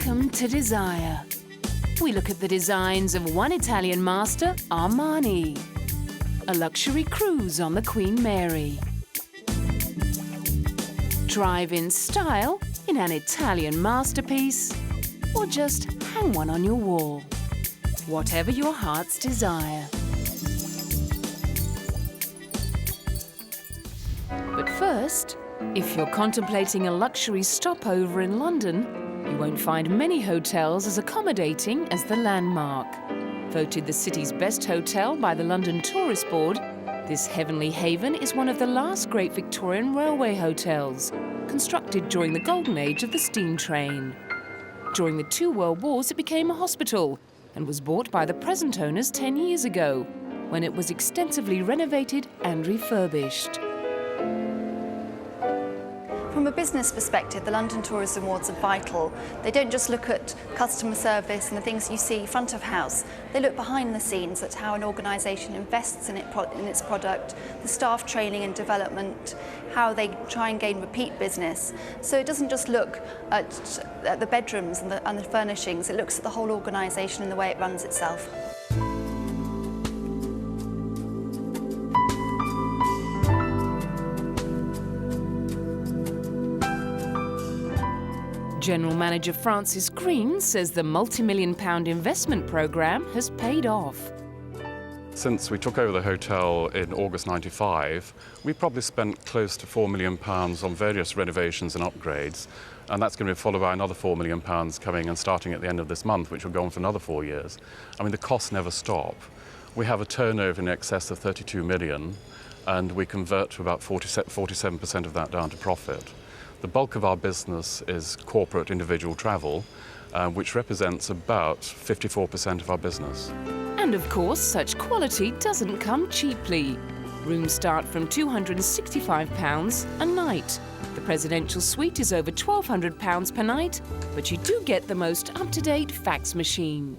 Welcome to Desire. We look at the designs of one Italian master, Armani, a luxury cruise on the Queen Mary, drive in style in an Italian masterpiece, or just hang one on your wall. Whatever your heart's desire. But first, if you're contemplating a luxury stopover in London, you won't find many hotels as accommodating as the Landmark. Voted the city's best hotel by the London Tourist Board, this heavenly haven is one of the last great Victorian railway hotels, constructed during the golden age of the steam train. During the two world wars, it became a hospital and was bought by the present owners 10 years ago, when it was extensively renovated and refurbished. From a business perspective, the London Tourism Awards are vital. They don't just look at customer service and the things you see front of house. They look behind the scenes at how an organisation invests in its product, the staff training and development, how they try and gain repeat business. So it doesn't just look at the bedrooms and the furnishings, it looks at the whole organisation and the way it runs itself. General Manager Francis Green says the multi-million-pound investment programme has paid off. Since we took over the hotel in August '95, we probably spent close to £4 million on various renovations and upgrades, and that's going to be followed by another £4 million coming and starting at the end of this month, which will go on for another 4 years. I mean, the costs never stop. We have a turnover in excess of 32 million, and we convert to about 47% of that down to profit. The bulk of our business is corporate individual travel, which represents about 54% of our business. And of course, such quality doesn't come cheaply. Rooms start from £265 a night. The presidential suite is over £1,200 per night, but you do get the most up-to-date fax machine.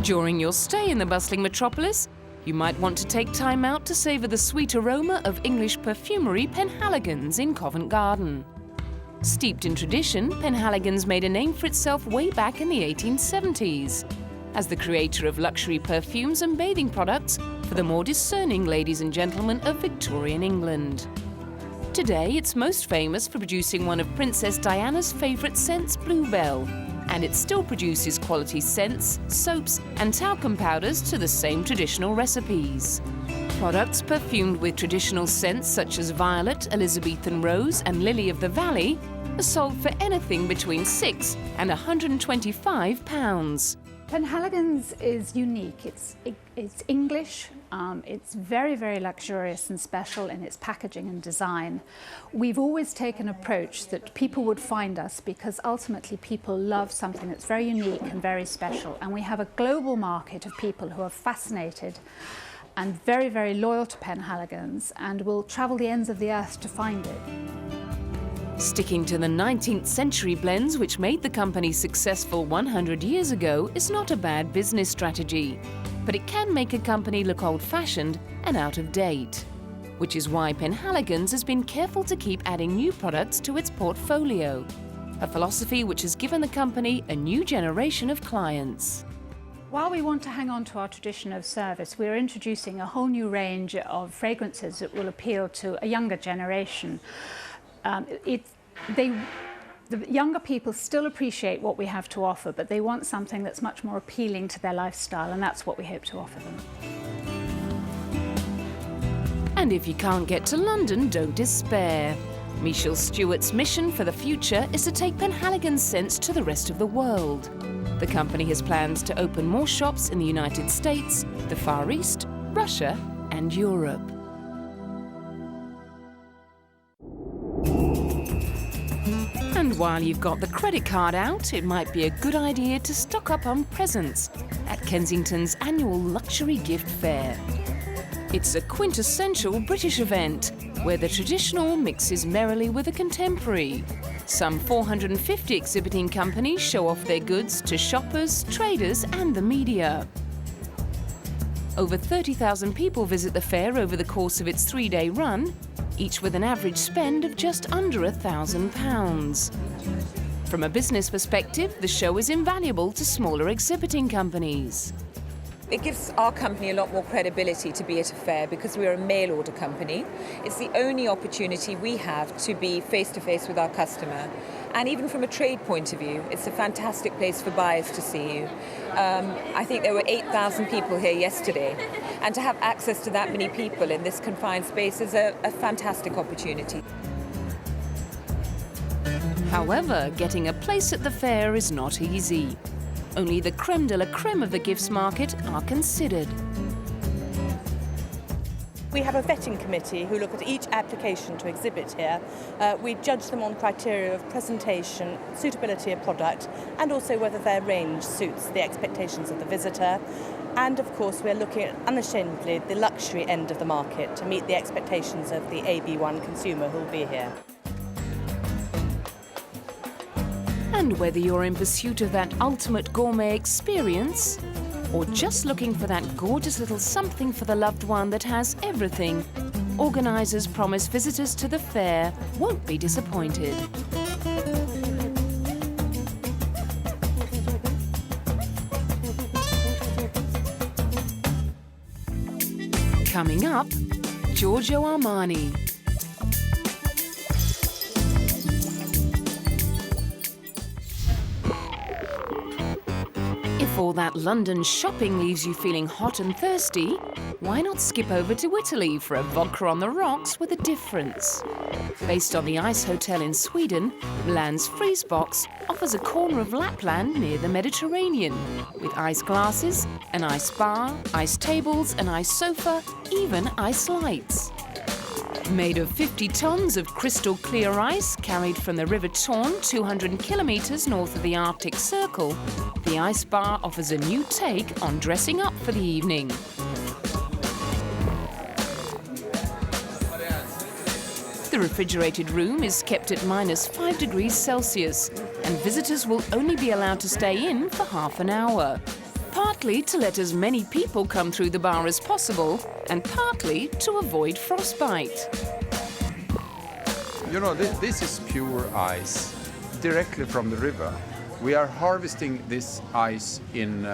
During your stay in the bustling metropolis, you might want to take time out to savour the sweet aroma of English perfumery Penhaligon's in Covent Garden. Steeped in tradition, Penhaligon's made a name for itself way back in the 1870s, as the creator of luxury perfumes and bathing products for the more discerning ladies and gentlemen of Victorian England. Today, it's most famous for producing one of Princess Diana's favourite scents, Bluebell, and it still produces quality scents, soaps and talcum powders to the same traditional recipes. Products perfumed with traditional scents such as violet, Elizabethan rose and lily of the valley are sold for anything between £6 and £125. Penhaligon's is unique. It's English. It's very, very luxurious and special in its packaging and design. We've always taken an approach that people would find us because ultimately people love something that's very unique and very special. And we have a global market of people who are fascinated and very, very loyal to Penhaligon's and will travel the ends of the earth to find it. Sticking to the 19th century blends which made the company successful 100 years ago is not a bad business strategy, but it can make a company look old-fashioned and out of date, which is why Penhaligon's has been careful to keep adding new products to its portfolio, a philosophy which has given the company a new generation of clients. While we want to hang on to our tradition of service, we're introducing a whole new range of fragrances that will appeal to a younger generation. The younger people still appreciate what we have to offer, but they want something that's much more appealing to their lifestyle, and that's what we hope to offer them. And if you can't get to London, don't despair. Michelle Stewart's mission for the future is to take Penhaligon's scents to the rest of the world. The company has plans to open more shops in the United States, the Far East, Russia and Europe. And while you've got the credit card out, it might be a good idea to stock up on presents at Kensington's annual luxury gift fair. It's a quintessential British event where the traditional mixes merrily with the contemporary. Some 450 exhibiting companies show off their goods to shoppers, traders and the media. Over 30,000 people visit the fair over the course of its 3-day run, each with an average spend of just under £1,000. From a business perspective, the show is invaluable to smaller exhibiting companies. It gives our company a lot more credibility to be at a fair because we're a mail order company. It's the only opportunity we have to be face-to-face with our customer. And even from a trade point of view, it's a fantastic place for buyers to see you. I think there were 8,000 people here yesterday. And to have access to that many people in this confined space is a fantastic opportunity. However, getting a place at the fair is not easy. Only the creme de la creme of the gifts market are considered. We have a vetting committee who look at each application to exhibit here. We judge them on criteria of presentation, suitability of product, and also whether their range suits the expectations of the visitor. And of course, we're looking at unashamedly the luxury end of the market to meet the expectations of the AB1 consumer who will be here. And whether you're in pursuit of that ultimate gourmet experience, or just looking for that gorgeous little something for the loved one that has everything, organisers promise visitors to the fair won't be disappointed. Coming up, Giorgio Armani. If all that London shopping leaves you feeling hot and thirsty, why not skip over to Italy for a vodka on the rocks with a difference? Based on the Ice Hotel in Sweden, Milan's Freeze Box offers a corner of Lapland near the Mediterranean, with ice glasses, an ice bar, ice tables, an ice sofa, even ice lights. Made of 50 tons of crystal clear ice carried from the River Torn 200 kilometres north of the Arctic Circle, the ice bar offers a new take on dressing up for the evening. The refrigerated room is kept at -5 degrees Celsius, and visitors will only be allowed to stay in for half an hour. Partly to let as many people come through the bar as possible, and partly to avoid frostbite. You know, this is pure ice, directly from the river. We are harvesting this ice in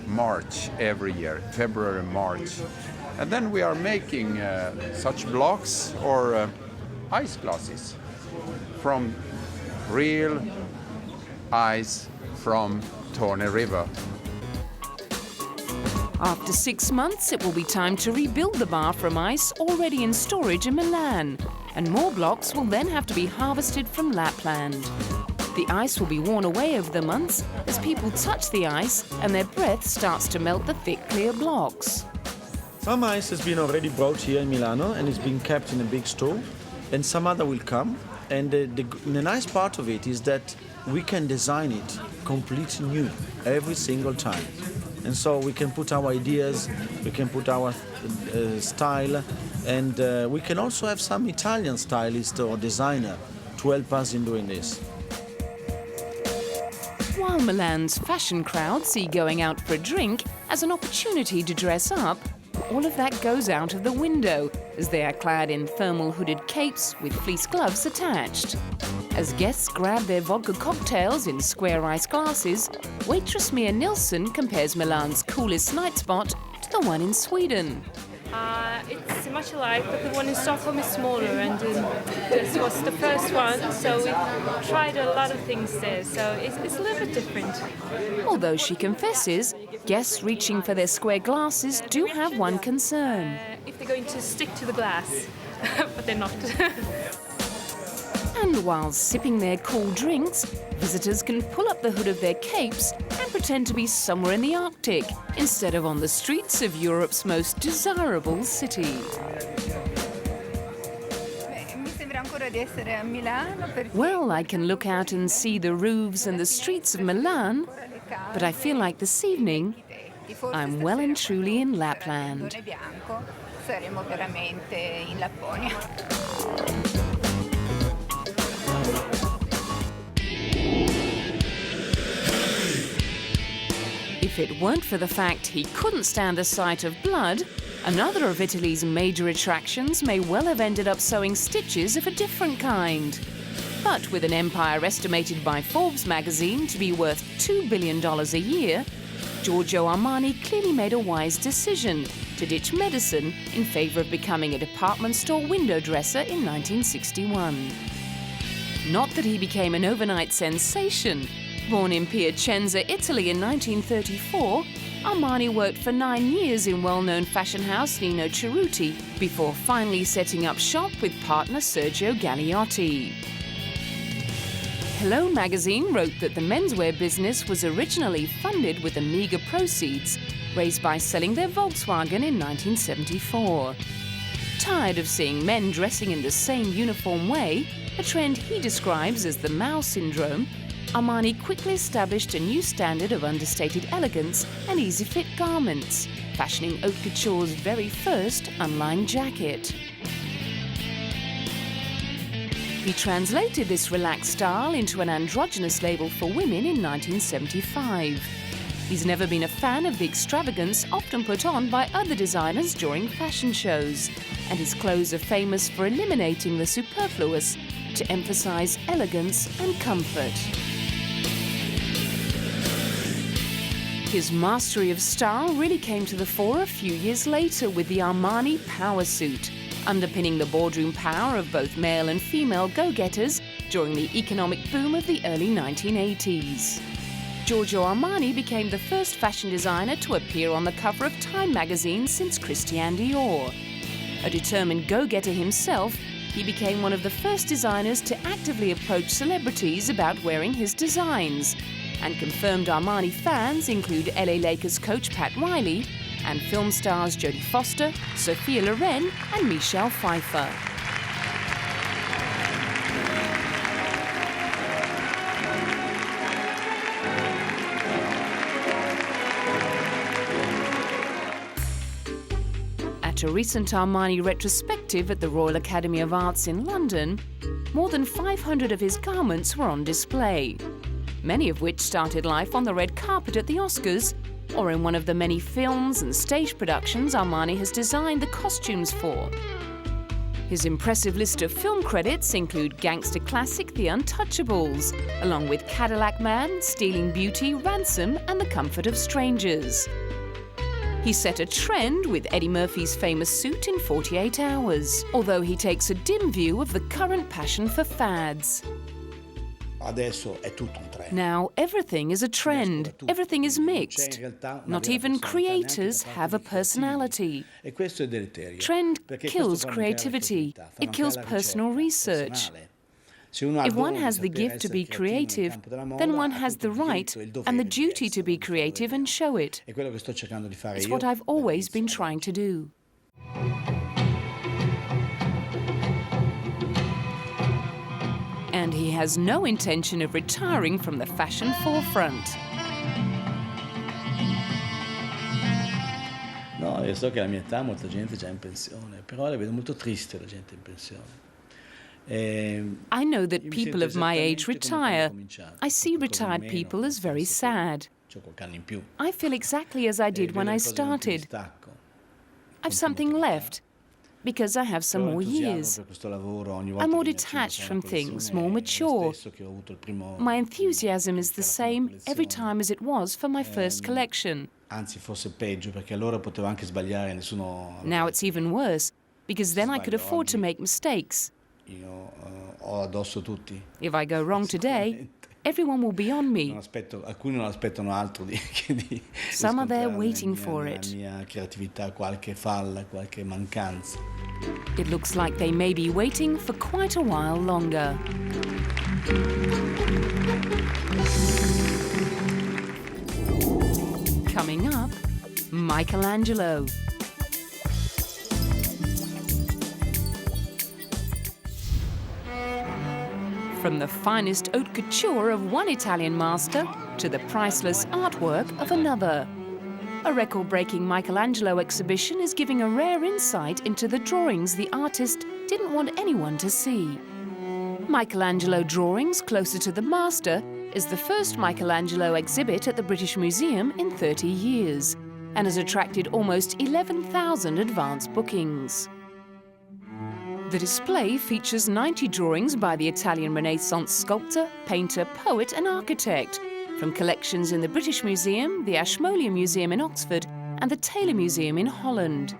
March every year, February, March. And then we are making such blocks or ice glasses from real ice from Torne River. After 6 months, it will be time to rebuild the bar from ice already in storage in Milan, and more blocks will then have to be harvested from Lapland. The ice will be worn away over the months as people touch the ice and their breath starts to melt the thick, clear blocks. Some ice has been already brought here in Milano and is being kept in a big store, and some other will come. And the nice part of it is that we can design it completely new every single time. And so we can put our ideas, we can put our style, and we can also have some Italian stylist or designer to help us in doing this. While Milan's fashion crowd see going out for a drink as an opportunity to dress up, all of that goes out of the window as they are clad in thermal hooded capes with fleece gloves attached. As guests grab their vodka cocktails in square ice glasses, waitress Mia Nilsson compares Milan's coolest night spot to the one in Sweden. It's much alike, but the one in Stockholm is smaller, and this was the first one, so we tried a lot of things there, so it's a little bit different. Although she confesses, guests reaching for their square glasses do have one concern. If they're going to stick to the glass, but they're not. And while sipping their cool drinks, visitors can pull up the hood of their capes and pretend to be somewhere in the Arctic instead of on the streets of Europe's most desirable city. Well, I can look out and see the roofs and the streets of Milan, but I feel like this evening I'm well and truly in Lapland. If If it weren't for the fact he couldn't stand the sight of blood, another of Italy's major attractions may well have ended up sewing stitches of a different kind. But with an empire estimated by Forbes magazine to be worth $2 billion a year, Giorgio Armani clearly made a wise decision to ditch medicine in favour of becoming a department store window dresser in 1961. Not that he became an overnight sensation. Born in Piacenza, Italy in 1934, Armani worked for 9 years in well-known fashion house Nino Cerruti before finally setting up shop with partner Sergio Gagliotti. Hello magazine wrote that the menswear business was originally funded with the meagre proceeds raised by selling their Volkswagen in 1974. Tired of seeing men dressing in the same uniform way, a trend he describes as the Mao syndrome, Armani quickly established a new standard of understated elegance and easy-fit garments, fashioning haute couture's very first unlined jacket. He translated this relaxed style into an androgynous label for women in 1975. He's never been a fan of the extravagance often put on by other designers during fashion shows, and his clothes are famous for eliminating the superfluous to emphasize elegance and comfort. His mastery of style really came to the fore a few years later with the Armani Power Suit, underpinning the boardroom power of both male and female go-getters during the economic boom of the early 1980s. Giorgio Armani became the first fashion designer to appear on the cover of Time magazine since Christian Dior. A determined go-getter himself, he became one of the first designers to actively approach celebrities about wearing his designs, and confirmed Armani fans include LA Lakers coach Pat Riley and film stars Jodie Foster, Sophia Loren and Michelle Pfeiffer. At a recent Armani retrospective at the Royal Academy of Arts in London, more than 500 of his garments were on display, many of which started life on the red carpet at the Oscars or in one of the many films and stage productions Armani has designed the costumes for. His impressive list of film credits include gangster classic The Untouchables, along with Cadillac Man, Stealing Beauty, Ransom and The Comfort of Strangers. He set a trend with Eddie Murphy's famous suit in 48 Hours, although he takes a dim view of the current passion for fads. Now everything is a trend, everything is mixed. Not even creators have a personality. Trend kills creativity, it kills personal research. If one has the gift to be creative, then one has the right and the duty to be creative and show it. It's what I've always been trying to do. And he has no intention of retiring from the fashion forefront. No, io so che alla mia età molta gente è già in pensione, però la vedo molto triste la gente in pensione. I know that people of my age retire. I see retired people as very sad. I feel exactly as I did when I started. I've something left, because I have some more years. I'm more detached from things, more mature. My enthusiasm is the same every time as it was for my first collection. Now it's even worse, because then I could afford to make mistakes. If I go wrong today, everyone will be on me. Some are there waiting for it. It looks like they may be waiting for quite a while longer. Coming up, Michelangelo. From the finest haute couture of one Italian master to the priceless artwork of another. A record-breaking Michelangelo exhibition is giving a rare insight into the drawings the artist didn't want anyone to see. Michelangelo drawings closer to the master is the first Michelangelo exhibit at the British Museum in 30 years and has attracted almost 11,000 advance bookings. The display features 90 drawings by the Italian Renaissance sculptor, painter, poet and architect from collections in the British Museum, the Ashmolean Museum in Oxford and the Taylor Museum in Holland.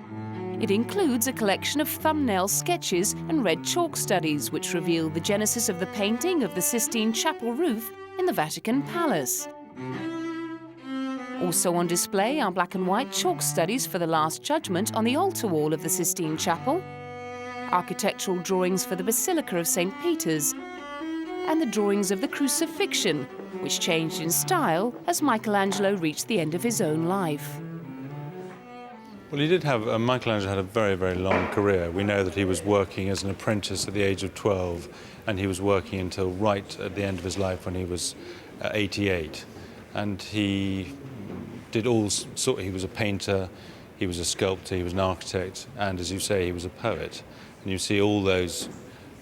It includes a collection of thumbnail sketches and red chalk studies which reveal the genesis of the painting of the Sistine Chapel roof in the Vatican Palace. Also on display are black and white chalk studies for the Last Judgment on the altar wall of the Sistine Chapel, architectural drawings for the Basilica of St. Peter's, and the drawings of the Crucifixion, which changed in style as Michelangelo reached the end of his own life. Well, he did have, Michelangelo had a very, very long career. We know that he was working as an apprentice at the age of 12, and he was working until right at the end of his life when he was 88. And he did all sorts, he was a painter, he was a sculptor, he was an architect, and as you say, he was a poet. And you see all those,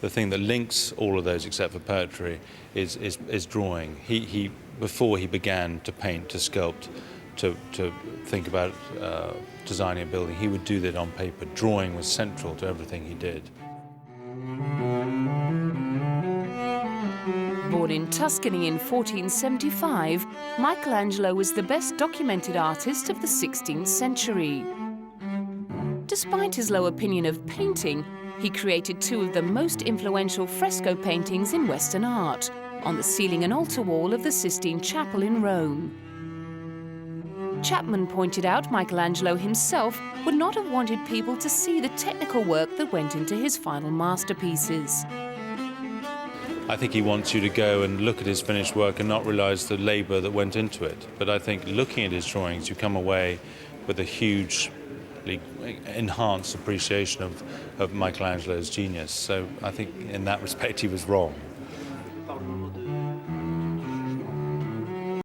the thing that links all of those except for poetry is drawing. He before he began to paint, to sculpt, to think about designing a building, he would do that on paper. Drawing was central to everything he did. Born in Tuscany in 1475, Michelangelo was the best documented artist of the 16th century. Despite his low opinion of painting, he created two of the most influential fresco paintings in Western art, on the ceiling and altar wall of the Sistine Chapel in Rome. Chapman pointed out Michelangelo himself would not have wanted people to see the technical work that went into his final masterpieces. I think he wants you to go and look at his finished work and not realize the labor that went into it. But I think looking at his drawings, you come away with a hugely enhanced appreciation of Michelangelo's genius. So I think in that respect he was wrong.